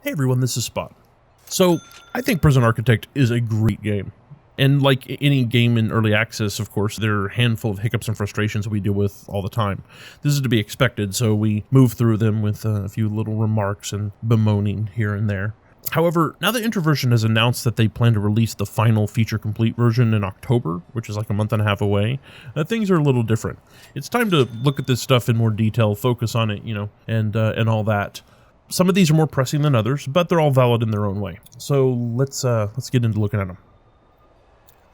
Hey everyone, this is Spot. So, I think Prison Architect is a great game. And like any game in early access, of course, there are a handful of hiccups and frustrations we deal with all the time. This is to be expected, so we move through them with a few little remarks and bemoaning here and there. However, now that Introversion has announced that they plan to release the final feature-complete version in October, which is like a month and a half away, things are a little different. It's time to look at this stuff in more detail, focus on it, and all that. Some of these are more pressing than others, but they're all valid in their own way. So let's get into looking at them.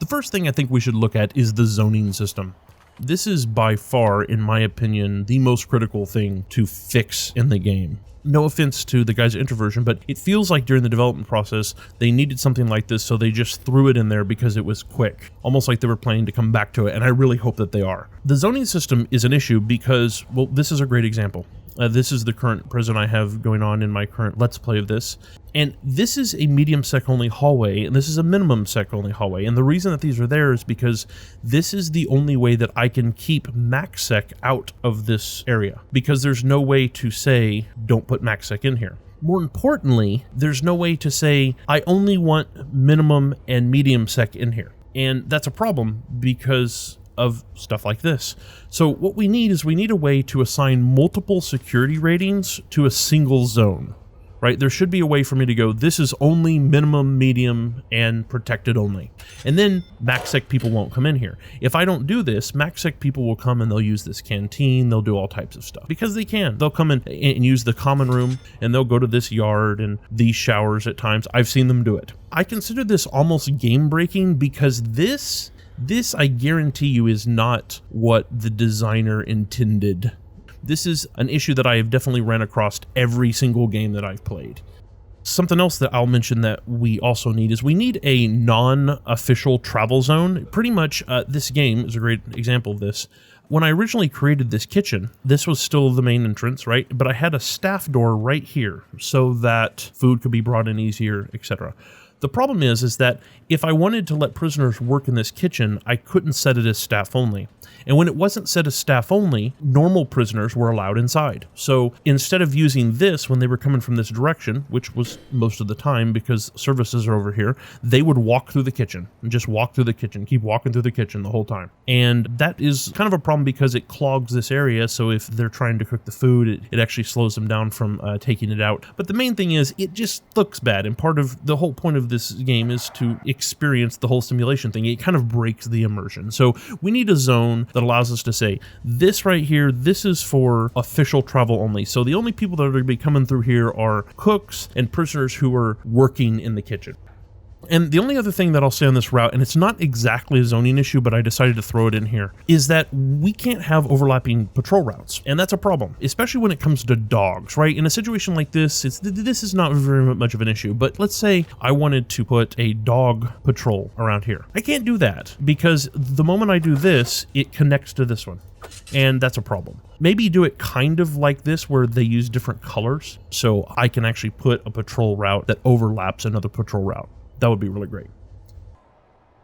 The first thing I think we should look at is the zoning system. This is by far, in my opinion, the most critical thing to fix in the game. No offense to the guys at Introversion, but it feels like during the development process, they needed something like this, so they just threw it in there because it was quick. Almost like they were planning to come back to it, and I really hope that they are. The zoning system is an issue because, well, this is a great example. This is the current prison I have going on in my current Let's Play of this. And this is a medium sec only hallway, and this is a minimum sec only hallway. And the reason that these are there is because this is the only way that I can keep max sec out of this area. Because there's no way to say, don't put max sec in here. More importantly, there's no way to say, I only want minimum and medium sec in here. And that's a problem because of stuff like this. So what we need is a way to assign multiple security ratings to a single zone, right? There should be a way for me to go, this is only minimum, medium, and protected only. And then MaxSec people won't come in here. If I don't do this, MaxSec people will come and they'll use this canteen, they'll do all types of stuff. Because they can. They'll come in and use the common room, and they'll go to this yard and these showers at times. I've seen them do it. I consider this almost game-breaking because this I guarantee you is not what the designer intended. This is an issue that I have definitely ran across every single game that I've played. Something else that I'll mention that we also need is we need a non-official travel zone. Pretty much this game is a great example of this. When I originally created this kitchen, this was still the main entrance, right? But I had a staff door right here so that food could be brought in easier, etc. The problem is that if I wanted to let prisoners work in this kitchen, I couldn't set it as staff only. And when it wasn't set as staff only, normal prisoners were allowed inside. So instead of using this when they were coming from this direction, which was most of the time because services are over here, they would walk through the kitchen and just walk through the kitchen, keep walking through the kitchen the whole time. And that is kind of a problem because it clogs this area. So if they're trying to cook the food, it actually slows them down from taking it out. But the main thing is it just looks bad. And part of the whole point of this game is to experience the whole simulation thing. It kind of breaks the immersion. So we need a zone that allows us to say, this right here, this is for official travel only. So the only people that are going to be coming through here are cooks and prisoners who are working in the kitchen. And the only other thing that I'll say on this route, and it's not exactly a zoning issue, but I decided to throw it in here, is that we can't have overlapping patrol routes. And that's a problem, especially when it comes to dogs, right? In a situation like this, this is not very much of an issue. But let's say I wanted to put a dog patrol around here. I can't do that because the moment I do this, it connects to this one. And that's a problem. Maybe do it kind of like this where they use different colors. So I can actually put a patrol route that overlaps another patrol route. That would be really great.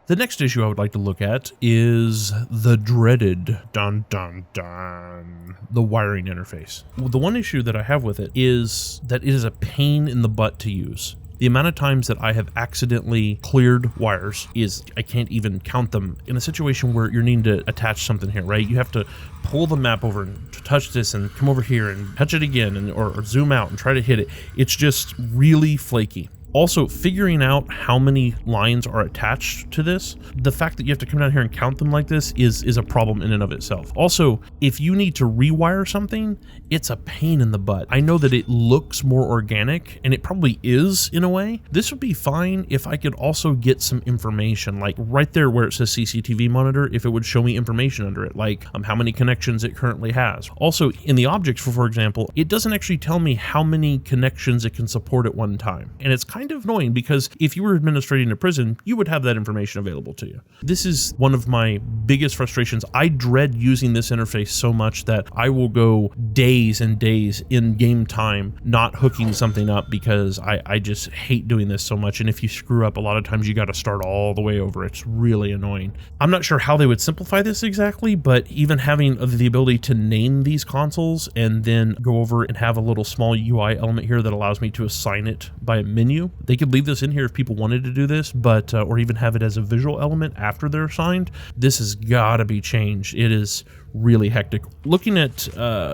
The next issue I would like to look at is the dreaded the wiring interface. The one issue that I have with it is that it is a pain in the butt to use. The amount of times that I have accidentally cleared wires is, I can't even count them. In a situation where you're needing to attach something here, right? You have to pull the map over and touch this and come over here and touch it again or zoom out and try to hit it. It's just really flaky. Also, figuring out how many lines are attached to this, the fact that you have to come down here and count them like this is a problem in and of itself. Also, if you need to rewire something, it's a pain in the butt. I know that it looks more organic, and it probably is in a way. This would be fine if I could also get some information, like right there where it says CCTV monitor, if it would show me information under it, like how many connections it currently has. Also, in the objects, for example, it doesn't actually tell me how many connections it can support at one time. And it's kind kind of annoying because if you were administrating a prison, you would have that information available to you. This is one of my biggest frustrations. I dread using this interface so much that I will go days and days in game time not hooking something up because I just hate doing this so much. And if you screw up, a lot of times you got to start all the way over. It's really annoying. I'm not sure how they would simplify this exactly, but even having the ability to name these consoles and then go over and have a little small UI element here that allows me to assign it by a menu. They could leave this in here if people wanted to do this, but or even have it as a visual element after they're assigned. This has got to be changed. It is really hectic. Looking at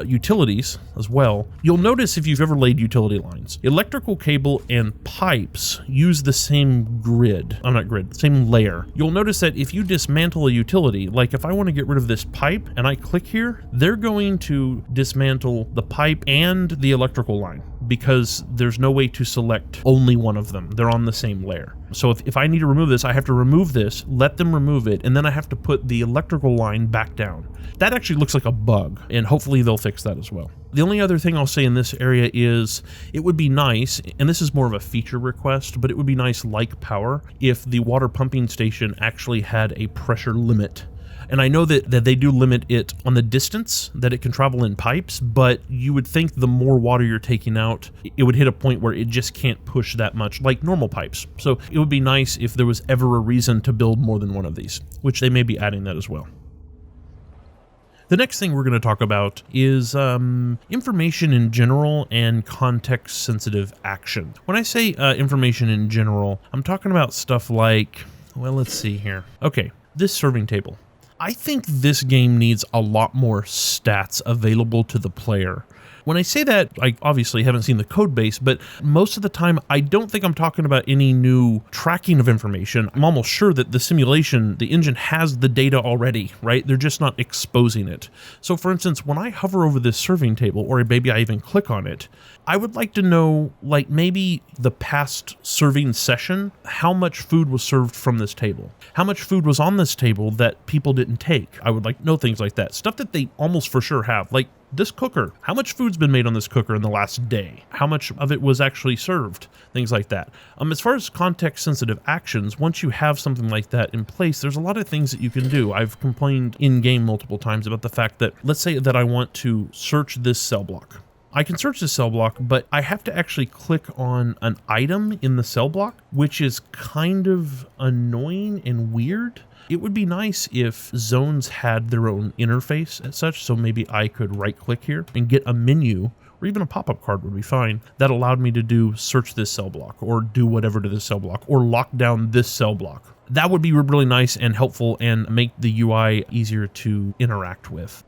utilities as well, you'll notice if you've ever laid utility lines, electrical cable and pipes use the same same layer. You'll notice that if you dismantle a utility, like if I want to get rid of this pipe and I click here, they're going to dismantle the pipe and the electrical line because there's no way to select only one of them. They're on the same layer. So if I need to remove this, I have to remove this, let them remove it, and then I have to put the electrical line back down. That actually looks like a bug, and hopefully they'll fix that as well. The only other thing I'll say in this area is it would be nice, and this is more of a feature request, but it would be nice, like Power, if the water pumping station actually had a pressure limit. And I know that they do limit it on the distance that it can travel in pipes, but you would think the more water you're taking out, it would hit a point where it just can't push that much like normal pipes. So it would be nice if there was ever a reason to build more than one of these, which they may be adding that as well. The next thing we're going to talk about is information in general and context-sensitive action. When I say information in general, I'm talking about stuff like, well, let's see here. Okay, this serving table. I think this game needs a lot more stats available to the player. When I say that, I obviously haven't seen the code base, but most of the time, I don't think I'm talking about any new tracking of information. I'm almost sure that the simulation, the engine has the data already, right? They're just not exposing it. So for instance, when I hover over this serving table, or maybe I even click on it, I would like to know, like maybe the past serving session, how much food was served from this table, how much food was on this table that people didn't take. I would like to know things like that, stuff that they almost for sure have, like this cooker, how much food's been made on this cooker in the last day, how much of it was actually served, things like that. As far as context sensitive actions, once you have something like that in place, there's a lot of things that you can do. I've complained in game multiple times about the fact that, let's say that I want to search this cell block. I can search the cell block, but I have to actually click on an item in the cell block, which is kind of annoying and weird. It would be nice if zones had their own interface as such, so maybe I could right click here and get a menu, or even a pop-up card would be fine, that allowed me to do search this cell block, or do whatever to this cell block, or lock down this cell block. That would be really nice and helpful and make the UI easier to interact with.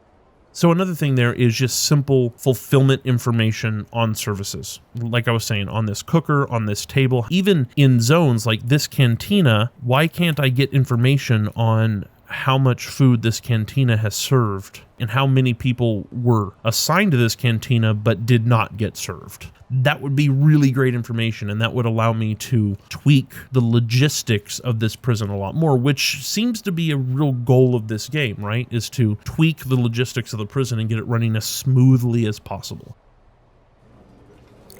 So another thing there is just simple fulfillment information on services. Like I was saying, on this cooker, on this table, even in zones like this cantina, why can't I get information on how much food this cantina has served and how many people were assigned to this cantina but did not get served? That would be really great information, and that would allow me to tweak the logistics of this prison a lot more, which seems to be a real goal of this game, right? Is to tweak the logistics of the prison and get it running as smoothly as possible.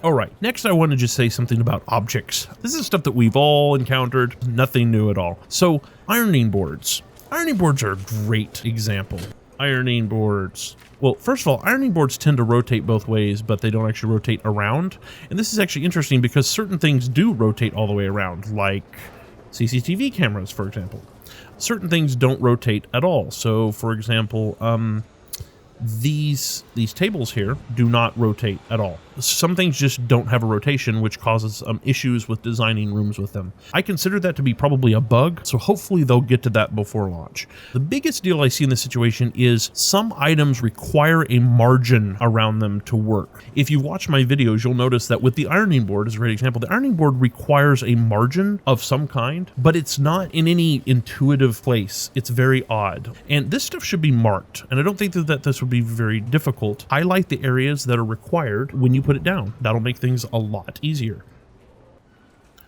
All right, next I want to just say something about objects. This is stuff that we've all encountered, nothing new at all. So, ironing boards. Ironing boards are a great example. Ironing boards. Well, first of all, ironing boards tend to rotate both ways, but they don't actually rotate around. And this is actually interesting because certain things do rotate all the way around, like CCTV cameras, for example. Certain things don't rotate at all. So, for example, these tables here do not rotate at all. Some things just don't have a rotation, which causes issues with designing rooms with them. I consider that to be probably a bug, so hopefully they'll get to that before launch. The biggest deal I see in this situation is some items require a margin around them to work. If you watch my videos, you'll notice that with the ironing board, as a great example, the ironing board requires a margin of some kind, but it's not in any intuitive place. It's very odd. And this stuff should be marked, and I don't think that this would be very difficult. Highlight the areas that are required when you put it down. That'll make things a lot easier.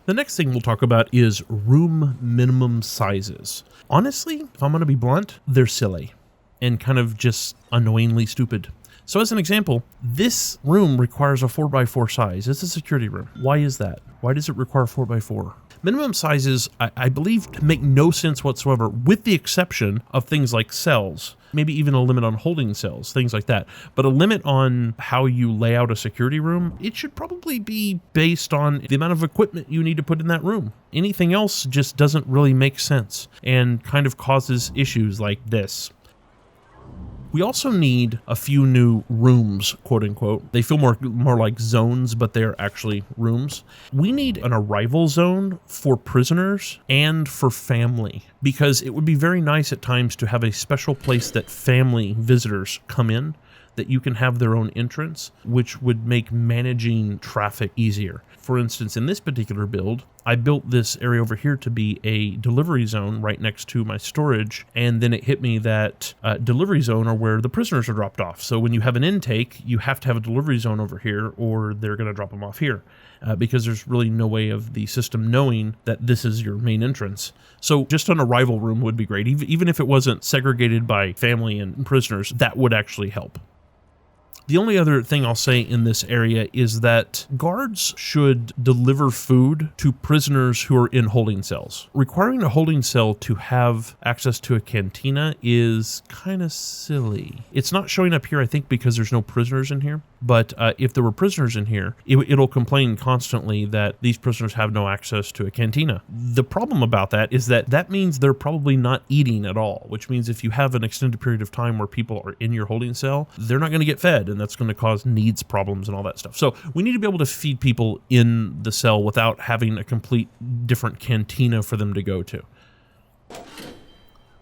The next thing we'll talk about is room minimum sizes. Honestly, if I'm going to be blunt, they're silly and kind of just annoyingly stupid. So as an example, this room requires a 4x4 size. It's a security room. Why is that? Why does it require 4x4? Minimum sizes, I believe, make no sense whatsoever, with the exception of things like cells, maybe even a limit on holding cells, things like that. But a limit on how you lay out a security room, it should probably be based on the amount of equipment you need to put in that room. Anything else just doesn't really make sense and kind of causes issues like this. We also need a few new rooms, quote unquote. They feel more like zones, but they're actually rooms. We need an arrival zone for prisoners and for family, because it would be very nice at times to have a special place that family visitors come in, that you can have their own entrance, which would make managing traffic easier. For instance, in this particular build, I built this area over here to be a delivery zone right next to my storage, and then it hit me that delivery zone are where the prisoners are dropped off. So when you have an intake, you have to have a delivery zone over here, or they're going to drop them off here, because there's really no way of the system knowing that this is your main entrance. So just an arrival room would be great. Even if it wasn't segregated by family and prisoners, that would actually help. The only other thing I'll say in this area is that guards should deliver food to prisoners who are in holding cells. Requiring a holding cell to have access to a cantina is kind of silly. It's not showing up here, I think, because there's no prisoners in here. But if there were prisoners in here, it'll complain constantly that these prisoners have no access to a cantina. The problem about that is that means they're probably not eating at all, which means if you have an extended period of time where people are in your holding cell, they're not going to get fed, and that's going to cause needs problems and all that stuff. So we need to be able to feed people in the cell without having a complete different cantina for them to go to.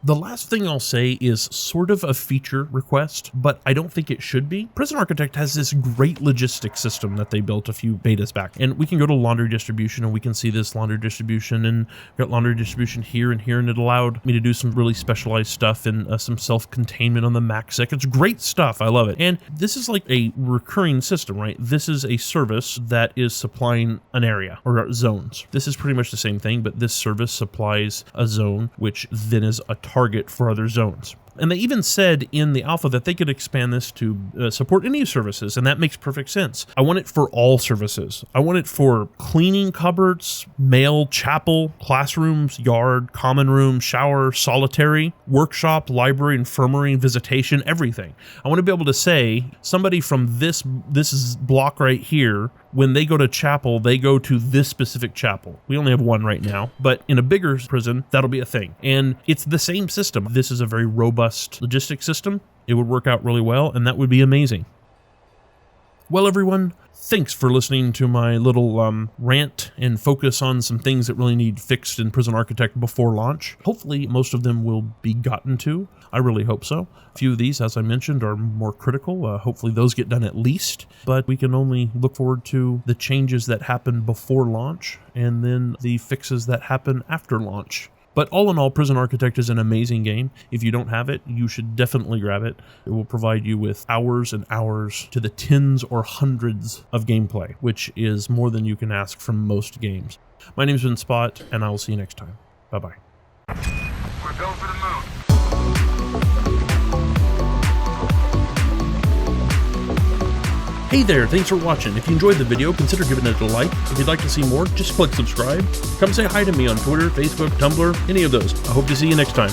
The last thing I'll say is sort of a feature request, but I don't think it should be. Prison Architect has this great logistics system that they built a few betas back, and we can go to laundry distribution and we can see this laundry distribution, and got laundry distribution here and here, and it allowed me to do some really specialized stuff and some self-containment on the MACsec. It's great stuff. I love it. And this is like a recurring system, right? This is a service that is supplying an area or zones. This is pretty much the same thing, but this service supplies a zone, which then is a target for other zones. And they even said in the alpha that they could expand this to support any services, and that makes perfect sense. I want it for all services. I want it for cleaning cupboards, mail, chapel, classrooms, yard, common room, shower, solitary, workshop, library, infirmary, visitation, everything. I want to be able to say somebody from this block right here, when they go to chapel, they go to this specific chapel. We only have one right now, but in a bigger prison, that'll be a thing. And it's the same system. This is a very robust logistics system. It would work out really well, and that would be amazing. Well, everyone, thanks for listening to my little rant and focus on some things that really need fixed in Prison Architect before launch. Hopefully, most of them will be gotten to. I really hope so. A few of these, as I mentioned, are more critical. Hopefully those get done at least, but we can only look forward to the changes that happen before launch and then the fixes that happen after launch. But all in all, Prison Architect is an amazing game. If you don't have it, you should definitely grab it. It will provide you with hours and hours to the tens or hundreds of gameplay, which is more than you can ask from most games. My name's been Spot, and I will see you next time. Bye-bye. We're going for the moon. Hey there, thanks for watching. If you enjoyed the video, consider giving it a like. If you'd like to see more, just click subscribe. Come say hi to me on Twitter, Facebook, Tumblr, any of those. I hope to see you next time.